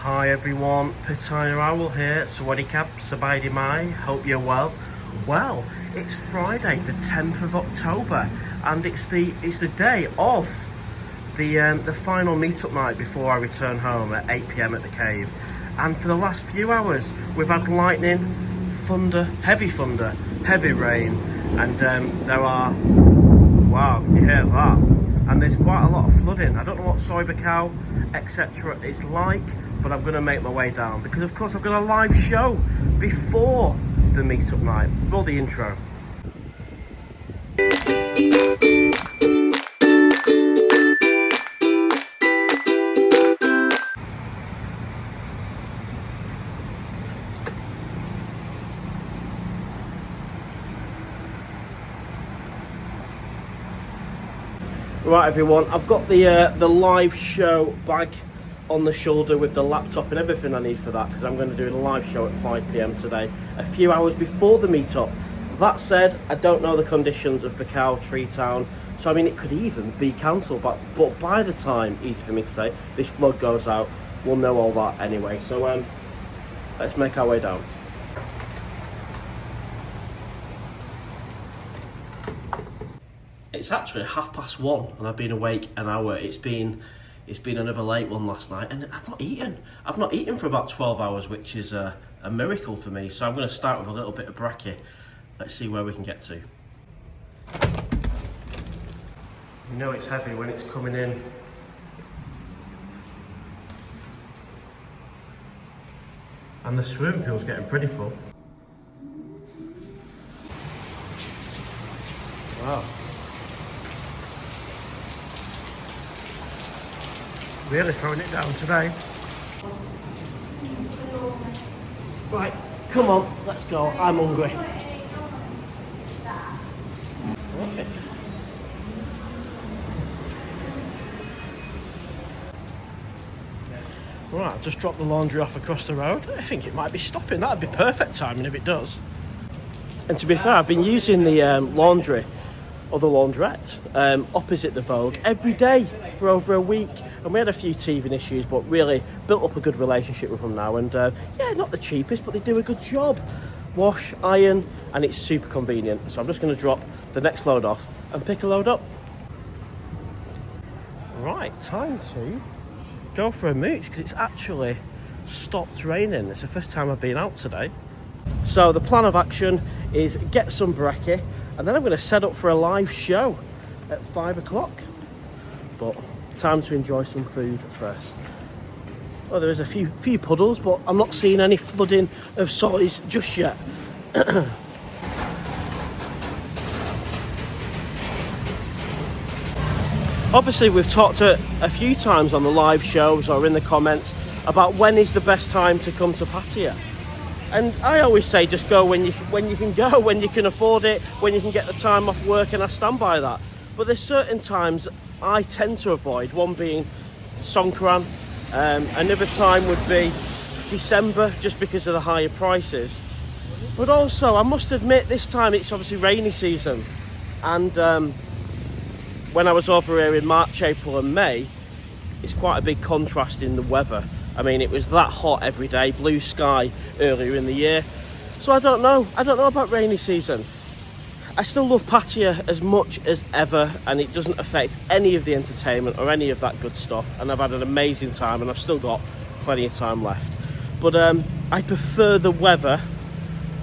Hi everyone, Pattaya Owl here, Sawadee Sabaydi Mai, hope you're well. Well, it's Friday the 10th of October and it's the day of the final meetup night before I return home at 8 PM at the cave. And for the last few hours we've had lightning, thunder, heavy rain, and there are, wow, can you hear that? And there's quite a lot of flooding. I don't know what Soi etc. is like, but I'm going to make my way down because of course I've got a live show before the meetup night, before the intro. Right everyone, I've got the live show bag on the shoulder with the laptop and everything I need for that because I'm going to do a live show at 5 PM today, a few hours before the meetup. That said, I don't know the conditions of Bacau, Tree Town, so I mean it could even be cancelled, but by the time, easy for me to say, this vlog goes out, we'll know all that anyway. So let's make our way down. It's actually 1:30 and I've been awake an hour. It's been another late one last night and I've not eaten for about 12 hours, which is a miracle for me. So I'm going to start with a little bit of brekkie. Let's see where we can get to. You know it's heavy when it's coming in. And the swimming pool's getting pretty full. Wow. Really throwing it down today. Right, come on, let's go. I'm hungry. Okay. Right, I've just dropped the laundry off across the road. I think it might be stopping. That'd be perfect timing if it does. And to be fair, I've been using the laundry, or the laundrette, opposite the Vogue every day for over a week. And we had a few teething issues, but really built up a good relationship with them now. And yeah, not the cheapest, but they do a good job. Wash, iron, and it's super convenient. So I'm just going to drop the next load off and pick a load up. Right, time to go for a mooch because it's actually stopped raining. It's the first time I've been out today. So the plan of action is get some brekkie, and then I'm going to set up for a live show at 5 o'clock. But time to enjoy some food first. Well, there is a few puddles, but I'm not seeing any flooding of sois just yet. Obviously, we've talked a few times on the live shows or in the comments about when is the best time to come to Pattaya. And I always say just go when you can go, when you can afford it, when you can get the time off work, and I stand by that. But there's certain times I tend to avoid, one being Songkran, another time would be December just because of the higher prices. But also, I must admit, this time it's obviously rainy season, and when I was over here in March, April and May, it's quite a big contrast in the weather. I mean, it was that hot every day, blue sky earlier in the year. So I don't know about rainy season. I still love Pattaya as much as ever, and it doesn't affect any of the entertainment or any of that good stuff. And I've had an amazing time, and I've still got plenty of time left. But I prefer the weather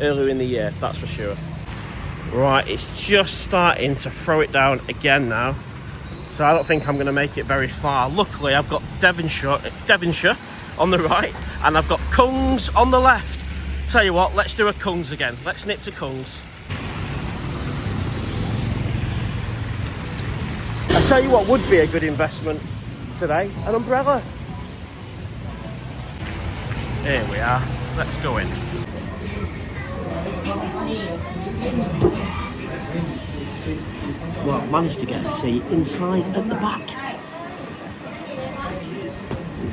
earlier in the year, that's for sure. Right, it's just starting to throw it down again now. So I don't think I'm going to make it very far. Luckily, I've got Devonshire on the right, and I've got Kungs on the left. Tell you what, let's do a Kungs again. Let's nip to Kungs. I tell you what would be a good investment today, an umbrella. Here we are, let's go in. Well, I managed to get a seat inside at the back.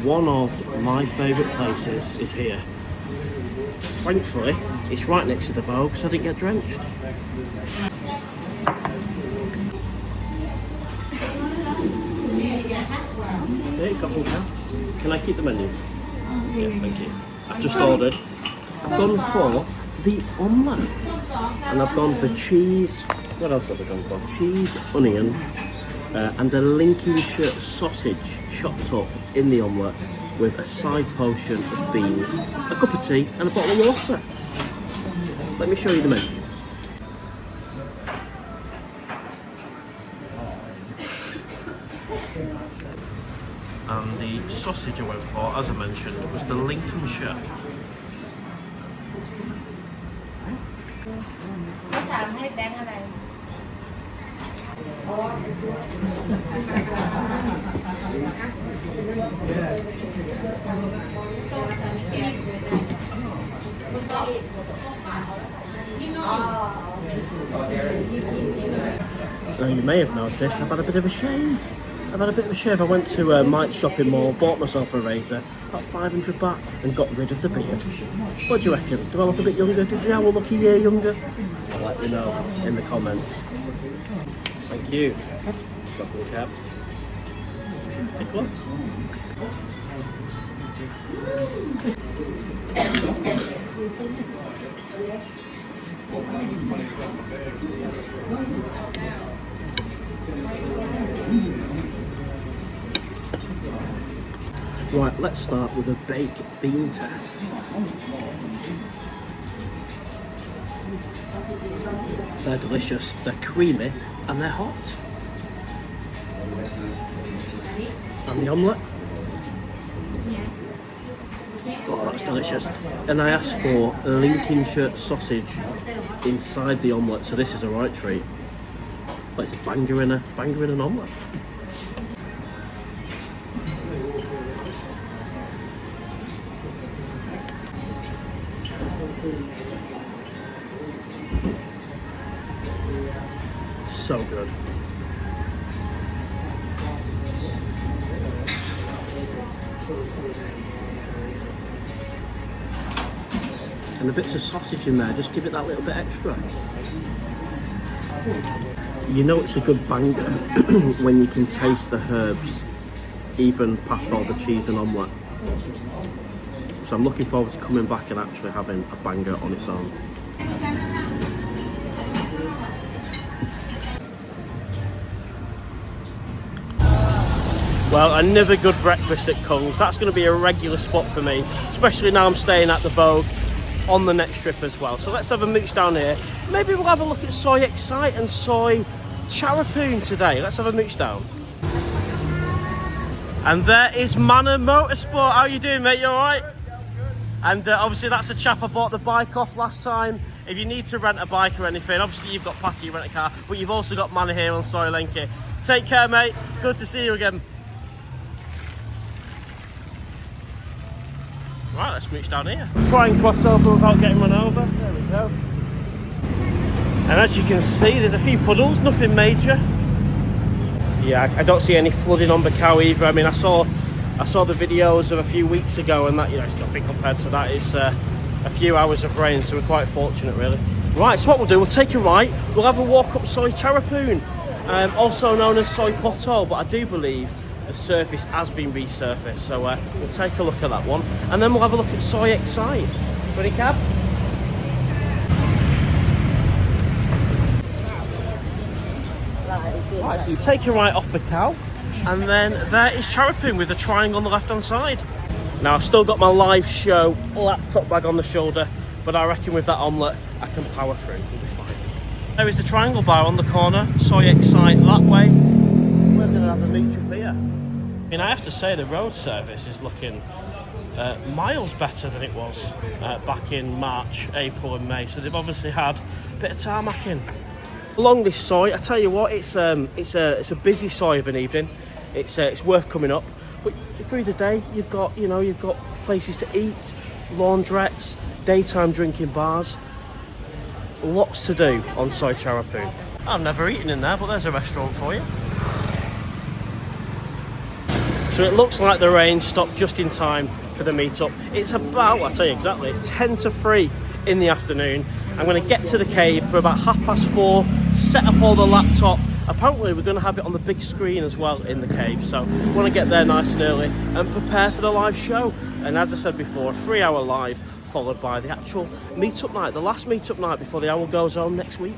One of my favourite places is here. Thankfully, it's right next to the Vogue, so I didn't get drenched. Hey, couple, can I keep the menu? Yeah, thank you. I've just ordered. I've gone for the omelette. And I've gone for cheese. What else have I gone for? Cheese, onion, and a Lincolnshire sausage chopped up in the omelette with a side portion of beans, a cup of tea, and a bottle of water. Let me show you the menu. And the sausage I went for, as I mentioned, was the Lincolnshire. Now you may have noticed I've had a bit of a shave. I went to Mike's shopping mall, bought myself a razor, about 500 baht, and got rid of the beard. What do you reckon? Do I look a bit younger? Does the owl look a year younger? I'll let you know in the comments. Thank you. Got the cap. Take a look. Right, let's start with a baked bean test. They're delicious, they're creamy, and they're hot. And the omelette. Oh, that's delicious. And I asked for a Lincolnshire sausage inside the omelette, so this is a right treat. But it's a banger in an omelette. So good. And the bits of sausage in there, just give it that little bit extra. You know it's a good banger when you can taste the herbs even past all the cheese and omelette. So I'm looking forward to coming back and actually having a banger on its own. Well, another good breakfast at Kung's. That's going to be a regular spot for me, especially now I'm staying at the Vogue on the next trip as well. So let's have a mooch down here. Maybe we'll have a look at Soi Excite and Soi Charapoon today. Let's have a mooch down. And there is Manor Motorsport. How you doing, mate? You all right? And obviously that's a chap I bought the bike off last time. If you need to rent a bike or anything, obviously you've got Pattaya, rent a car, but you've also got Manor here on Soi Lenki. Take care, mate. Good to see you again. Right, let's mooch down here. Try and cross over without getting run over. There we go. And as you can see, there's a few puddles, nothing major. Yeah, I don't see any flooding on Macau either. I mean, I saw the videos of a few weeks ago, and that, you know, it's nothing compared to that. It's a few hours of rain, so we're quite fortunate, really. Right, so what we'll do, we'll take a right. We'll have a walk up Soi Charapoon, also known as Soi Poto, but I do believe the surface has been resurfaced, so we'll take a look at that one, and then we'll have a look at Soi Excite. Ready, cab? Right, so you take a right off Macau, and then there is Charapoon with the triangle on the left hand side. Now I've still got my live show laptop bag on the shoulder, but I reckon with that omelette I can power through, we'll be fine. There is the triangle bar on the corner, Soi Excite that way. We're going to have a mooch up here. I mean, I have to say the road service is looking miles better than it was back in March, April and May, so they've obviously had a bit of tarmacking. Along this Soi, I tell you what, it's a busy Soi of an evening. It's worth coming up, but through the day you've got places to eat, laundrettes, daytime drinking bars, lots to do on Soi Charapoon. I've never eaten in there, but there's a restaurant for you. So it looks like the rain stopped just in time for the meetup. It's about, I'll tell you exactly, it's 10 to 3 in the afternoon. I'm going to get to the cave for about 4:30, set up all the laptop apparently we're going to have it on the big screen as well in the cave, so we want to get there nice and early and prepare for the live show. And as I said before, a 3-hour live followed by the actual meet-up night, the last meet-up night before the owl goes home next week.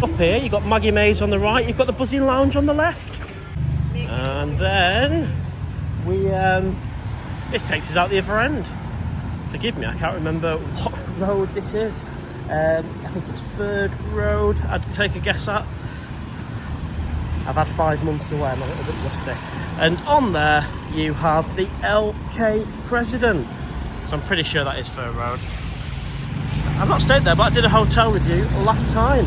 Up here you've got Maggie Mays on the right, you've got the Buzzing Lounge on the left, and then we this takes us out the other end. Forgive me, I can't remember what road this is. I think it's 3rd Road, I'd take a guess at. I've had 5 months away, I'm a little bit rusty. And on there you have the LK President, so I'm pretty sure that is 3rd Road. I've not stayed there, but I did a hotel review last time.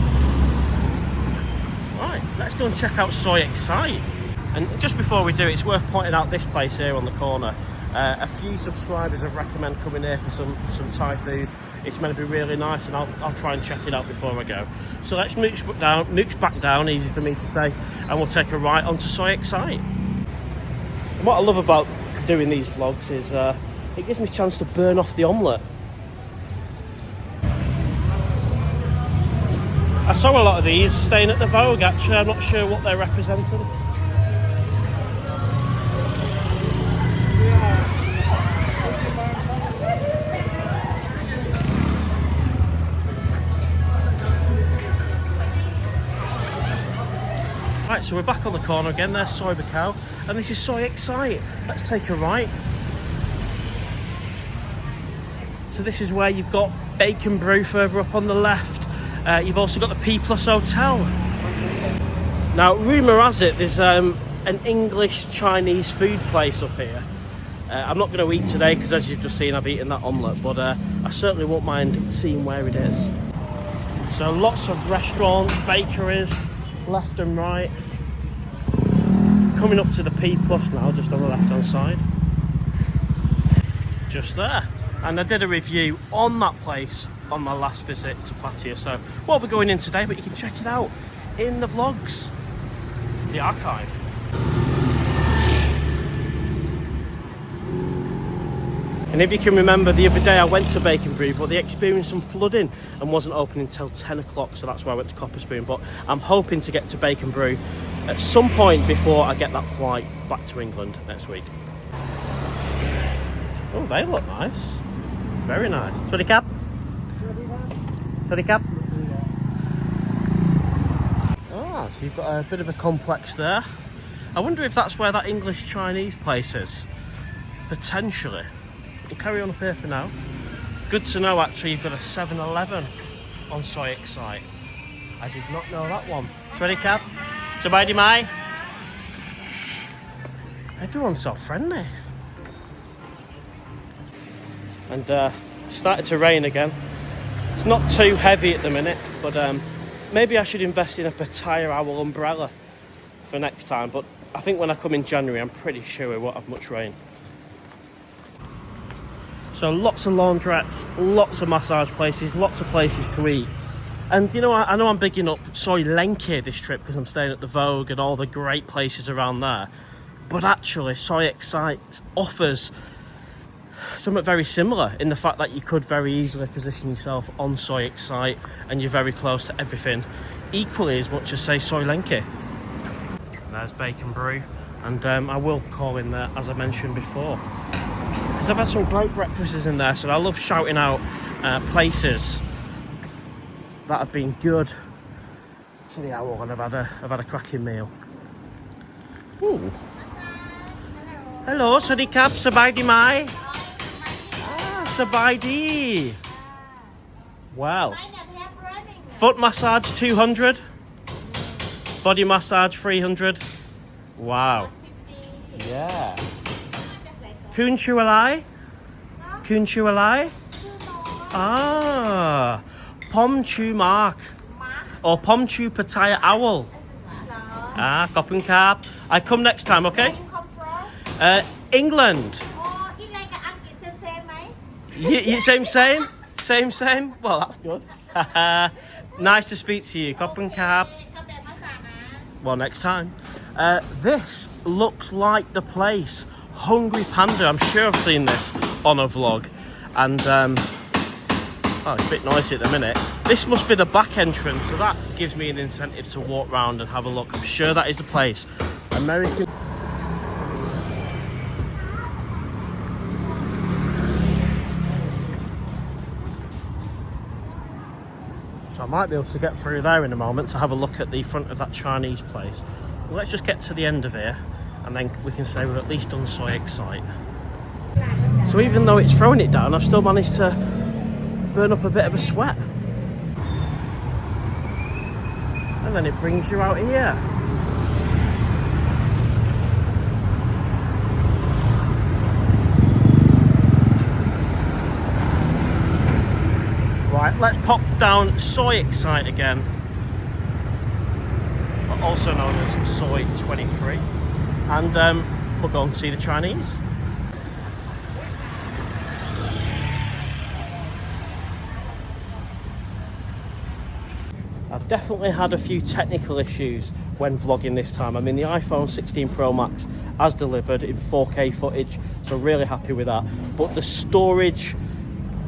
Right, let's go and check out Soi Excite. And just before we do, it's worth pointing out this place here on the corner. A few subscribers have recommended coming here for some Thai food. It's meant to be really nice, and I'll try and check it out before I go. So let's mooch back down, easy for me to say, and we'll take a right onto Soi Excite. And what I love about doing these vlogs is it gives me a chance to burn off the omelette. I saw a lot of these staying at the Vogue actually, I'm not sure what they're representing. Right, so we're back on the corner again, there's Soi Buakhao, and this is Soi Excite. Let's take a right. So this is where you've got Bacon Brew further up on the left. You've also got the P Plus Hotel. Now, rumour has it there's an English Chinese food place up here. I'm not going to eat today because, as you've just seen, I've eaten that omelette, but I certainly won't mind seeing where it is. So lots of restaurants, bakeries, left and right. Coming up to the P Plus now, just on the left hand side. Just there. And I did a review on that place on my last visit to Pattaya, so won't be going in today, but you can check it out in the vlogs, the archive. And if you can remember, the other day I went to Bacon Brew, but they experienced some flooding and wasn't open until 10 o'clock, so that's why I went to Copper Spoon. But I'm hoping to get to Bacon Brew at some point before I get that flight back to England next week. Oh, they look nice. Very nice. Sorry, Cap. Sorry, Cap. Ah, so you've got a bit of a complex there. I wonder if that's where that English Chinese place is. Potentially. We'll carry on up here for now. Good to know, actually, you've got a 7-Eleven on Soi Excite. I did not know that one. Sorry, Cap. Sabai mai. Everyone's so friendly. And it started to rain again. It's not too heavy at the minute, but maybe I should invest in a Pattaya owl umbrella for next time. But I think when I come in January, I'm pretty sure we won't have much rain. So lots of laundrettes, lots of massage places, lots of places to eat. And you know, I know I'm bigging up Soi Lenke this trip because I'm staying at the Vogue and all the great places around there. But actually, Soi Excite offers something very similar in the fact that you could very easily position yourself on Soi Excite and you're very close to everything, equally as much as, say, Soi Lenke. There's Bacon Brew, and I will call in there, as I mentioned before, because I've had some great breakfasts in there, so I love shouting out places that have been good to the owl, and I've had a cracking meal. Ooh. Hello, Sadi Cap, Sabai Di Mai. Sabai Di. Wow. Foot massage 200. Body massage 300. Wow. Yeah. Kun Chu Alai? Kun Chu Alai? Ah. Pom Chu Mark. Or Pom Chu Pattaya Owl. Ah, Kopun Kap. I come next time, okay? Where you come from? England. Oh, England and Anki same, mate? Same? Same? Well, that's good. Nice to speak to you. Koppen Cab. Well, next time. This looks like the place. Hungry Panda. I'm sure I've seen this on a vlog. And, oh, it's a bit noisy at the minute. This must be the back entrance, so that gives me an incentive to walk around and have a look. I'm sure that is the place. American... So I might be able to get through there in a moment to have a look at the front of that Chinese place. Well, let's just get to the end of here, and then we can say we've at least done Soi Excite. So even though it's throwing it down, I've still managed to burn up a bit of a sweat. And then it brings you out here. Right, let's pop down Soi Excite again, also known as Soi 23, and we'll go and see the Chinese. I've definitely had a few technical issues when vlogging this time. I mean, the iPhone 16 Pro Max has delivered in 4K footage, so really happy with that. But the storage,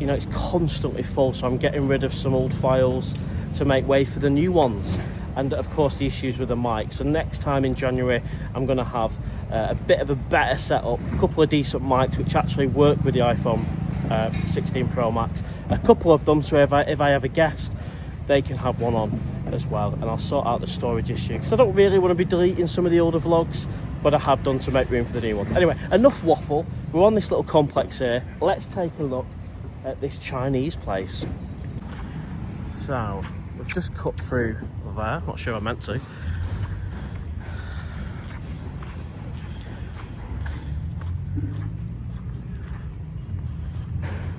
you know, it's constantly full, so I'm getting rid of some old files to make way for the new ones. And of course the issues with the mic. So next time in January, I'm going to have a bit of a better setup, a couple of decent mics which actually work with the iPhone 16 Pro Max. A couple of them, so if I have a guest, they can have one on as well. And I'll sort out the storage issue, because I don't really want to be deleting some of the older vlogs, but I have done to make room for the new ones. Anyway, enough waffle. We're on this little complex here. Let's take a look at this Chinese place. So we've just cut through there, not sure I meant to.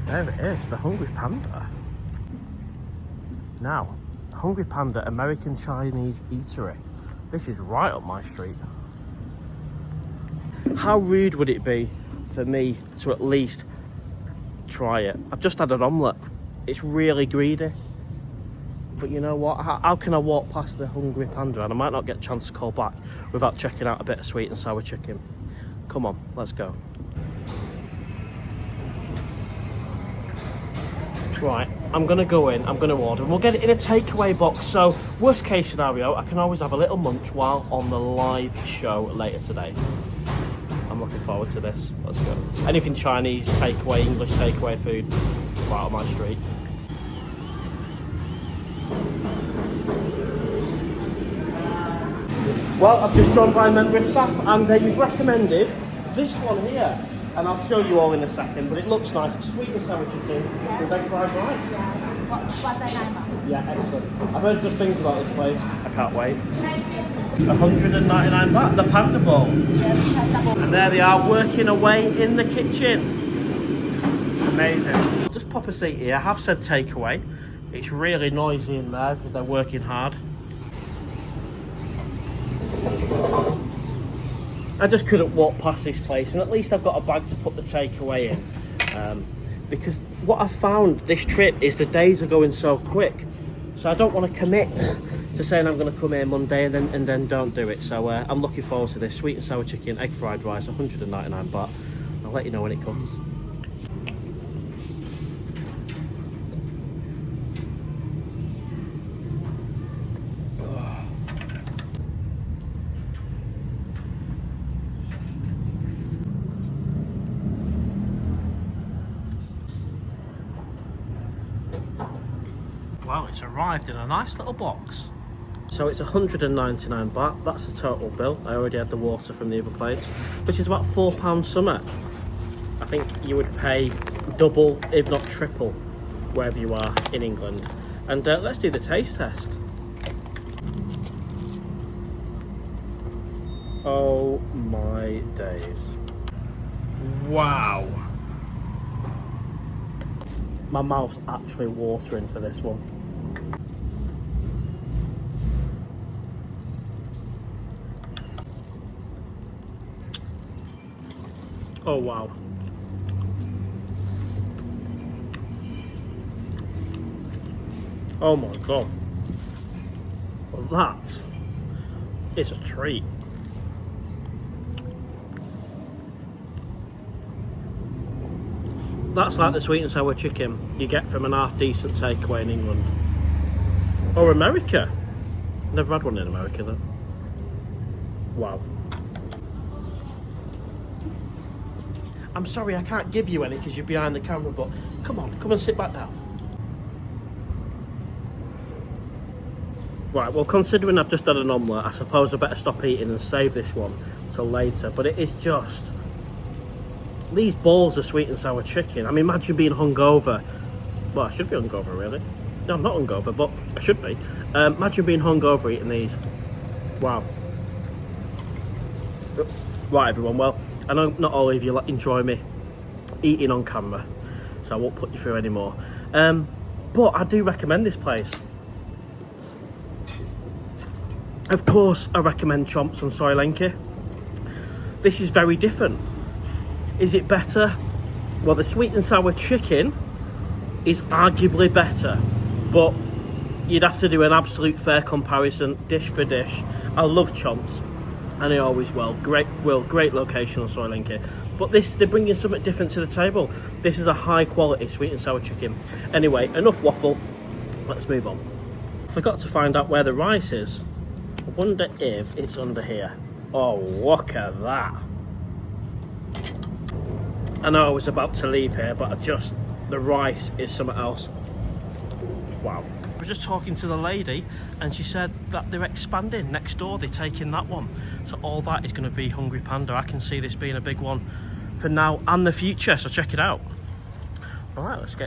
There it is, the Hungry Panda. Now, Hungry Panda American Chinese Eatery. This is right up my street. How rude would it be for me to at least try it? I've just had an omelette. It's really greedy. But you know what? How can I walk past the Hungry Panda and I might not get a chance to call back without checking out a bit of sweet and sour chicken? Come on, let's go. Right, I'm going to go in, I'm going to order, and we'll get it in a takeaway box. So, worst case scenario, I can always have a little munch while on the live show later today. I'm looking forward to this. Let's go. Anything Chinese, takeaway, English takeaway food, right on my street. Well, I've just joined by a member of staff, and you've recommended this one here. And I'll show you all in a second, but it looks nice. It's sweet and sour chicken with egg fried rice. Yeah, excellent. I've heard good things about this place. I can't wait. 199 baht, the Panda Bowl. And there they are, working away in the kitchen. Amazing. Just pop a seat here. I have said takeaway. It's really noisy in there because they're working hard. I just couldn't walk past this place, and at least I've got a bag to put the takeaway in. Because what I've found this trip is the days are going so quick, so I don't want to commit to saying I'm going to come here Monday and then don't do it. So I'm looking forward to this sweet and sour chicken, egg fried rice, 199 baht. I'll let you know when it comes. Wow, it's arrived in a nice little box. So it's 199 baht, that's the total bill. I already had the water from the other place, which is about £4 something. I think you would pay double, if not triple, wherever you are in England. And let's do the taste test. Oh my days. Wow. My mouth's actually watering for this one. Oh wow. Oh my god. that is a treat. That's like the sweet and sour chicken you get from an half decent takeaway in England. Or America. Never had one in America though. Wow. I'm sorry I can't give you any because you're behind the camera, but come on, come and sit back down. Right, well, considering I've just had an omelette, I suppose I better stop eating and save this one till later. But it is just... these balls of sweet and sour chicken. I mean, imagine being hungover. Well, I should be hungover, really. No, I'm not hungover, but I should be. Imagine being hungover eating these. Wow. Right, everyone, well, I know not all of you enjoy me eating on camera, so I won't put you through anymore. But I do recommend this place. Of course, I recommend Chomps on Soi Excite. This is very different. Is it better? Well, the sweet and sour chicken is arguably better, but you'd have to do an absolute fair comparison, dish for dish. I love Chomps, and I always will. Great location on Soi Excite. But this, they're bringing something different to the table. This is a high quality sweet and sour chicken. Anyway, enough waffle. Let's move on. Forgot to find out where the rice is. I wonder if it's under here. Oh, look at that. I know I was about to leave here, but the rice is something else. Wow. I was just talking to the lady and she said that they're expanding next door. They're taking that one. So all that is going to be Hungry Panda. I can see this being a big one for now and the future. So check it out. All right, let's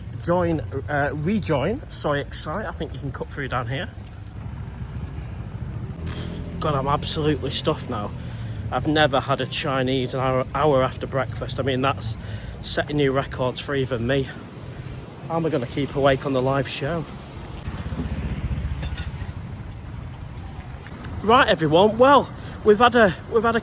rejoin Soi Excite. I think you can cut through down here. God, I'm absolutely stuffed now. I've never had a Chinese an hour after breakfast. I mean, that's setting new records for even me. How am I going to keep awake on the live show? Right, everyone. Well, we've had a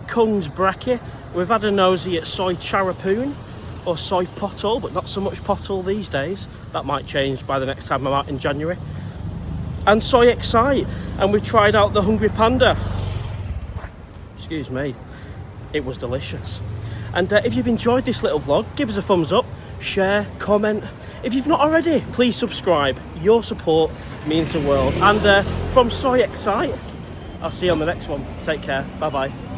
Kung's brekkie. We've had a nosy at Soi Charapoon or Soi Pottle, but not so much Pottle these days. That might change by the next time I'm out in January. And Soi Excite, and we tried out the Hungry Panda. Excuse me, it was delicious. And if you've enjoyed this little vlog, give us a thumbs up, share, comment. If you've not already, please subscribe. Your support means the world. And from Soi Excite, I'll see you on the next one. Take care. Bye bye.